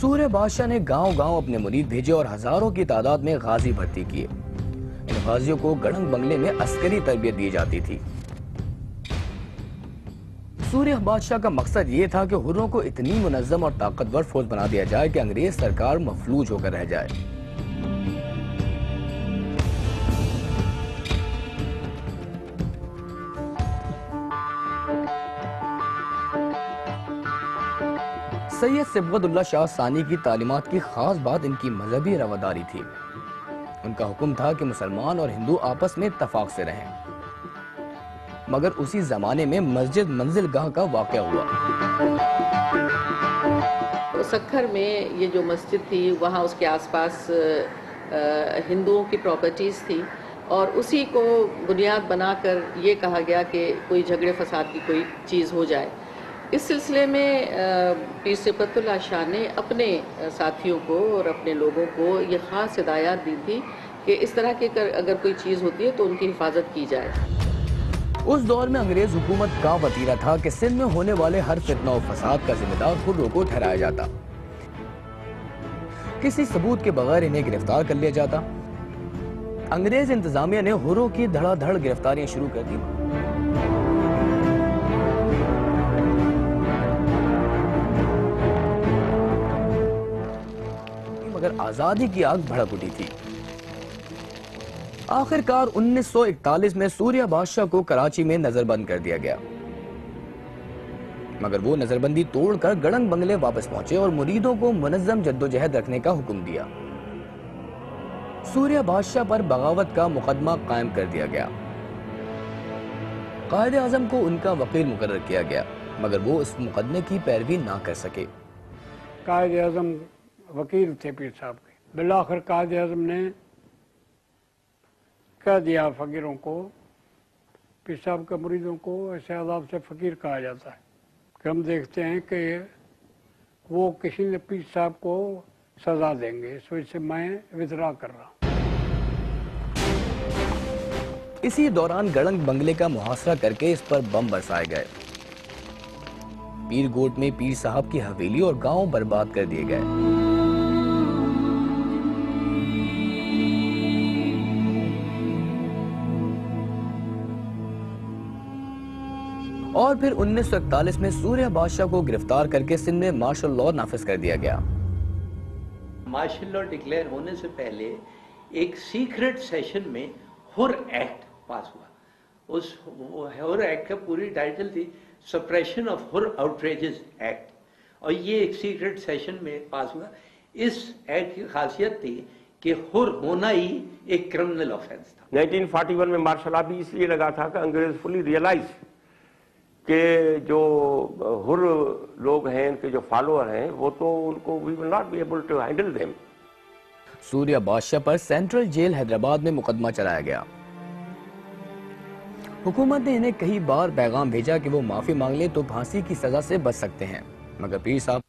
सूर्य बादशाह ने गांव-गांव अपने मुरीद भेजे और हजारों की तादाद में गाजी भर्ती किए। इन गाजियों को गड़ंग बंगले में अस्करी तरबियत दी जाती थी। सूर्य बादशाह का मकसद ये था कि हुर्रों को इतनी मुनज्जम और ताकतवर फौज बना दिया जाए कि अंग्रेज सरकार मफलूज होकर रह जाए। सैयद सिबगतुल्लाह शाह सानी की तालीमात की खास बात इनकी मजहबी रवादारी थी। उनका हुक्म था कि मुसलमान और हिंदू आपस में इत्तफाक से रहें। मगर उसी जमाने में मस्जिद मंजिलगाह का वाक़या हुआ। सखर में ये जो मस्जिद थी वहाँ उसके आसपास हिंदुओं की प्रॉपर्टीज़ थी और उसी को बुनियाद बनाकर ये कहा गया कि कोई झगड़े फसाद की कोई चीज़ हो जाए। इस सिलसिले में पीर सिबगतुल्लाह शाह ने अपने साथियों को और अपने लोगों को ये ख़ास हिदायत दी थी कि इस तरह की अगर कोई चीज़ होती है तो उनकी हिफाजत की जाए। उस दौर में अंग्रेज हुकूमत का वतीरा था कि सिंध में होने वाले हर फितना और फसाद का जिम्मेदार हुर्रों को ठहराया जाता। किसी सबूत के बगैर इन्हें गिरफ्तार कर लिया जाता। अंग्रेज इंतजामिया ने हुर्रों की धड़ाधड़ गिरफ्तारियां शुरू कर दी। मगर आजादी की आग भड़क उठी थी। आखिरकार 1941 में सूर्य बादशाह को कराची में नजरबंद कर दिया गया। मगर वो नजरबंदी तोड़कर गड़ंग बंगले वापस पहुंचे और मुरीदों को मुनज्जम जद्दोजहद रखने का हुक्म दिया। सूर्य बादशाह पर बगावत का मुकदमा कायम कर दिया गया। कायदे आजम को उनका वकील मुकर्रर किया गया, मगर वो इस मुकदमे की पैरवी ना कर सके। कायदे आजम वकील थे पीर साहब के। बिलाखिर कायदे आजम ने कह दिया फकीरों को, पीर साहब के मुरीदों को ऐसे आदाब से फकीर कहा जाता है कि हम देखते हैं कि वो किसी ने पीर साहब को सजा देंगे, इस वजह से मैं विद्रा कर रहा हूँ। इसी दौरान गड़ंग बंगले का मुहासरा करके इस पर बम बरसाए गए। पीर गोट में पीर साहब की हवेली और गांव बर्बाद कर दिए गए। और फिर 1941 में सूर्य बादशाह को गिरफ्तार करके सिंध में मार्शल लॉ नाफिज कर दिया गया। मार्शल लॉ डिक्लेयर होने से पहले एक सीक्रेट सेशन में हुर एक्ट पास हुआ। उस हुर एक्ट का पूरी टाइटल थी सप्रेशन ऑफ हुर आउटरेजेस एक्ट, और ये एक सीक्रेट सेशन में पास हुआ। इस एक्ट की खासियत थी कि हुर होना ही एक क्रिमिनल ऑफेंस था। 1941 में मार्शल लॉ भी इसलिए लगा था कि अंग्रेज फुली रियलाइज कि जो हुर लोग हैं, इनके जो फॉलोअर हैं, वो तो उनको we will not be able to handle them. सूर्य बादशाह पर सेंट्रल जेल हैदराबाद में मुकदमा चलाया गया। हुकूमत ने इन्हें कई बार पैगाम भेजा कि वो माफी मांग ले तो फांसी की सजा से बच सकते हैं, मगर पीर साहब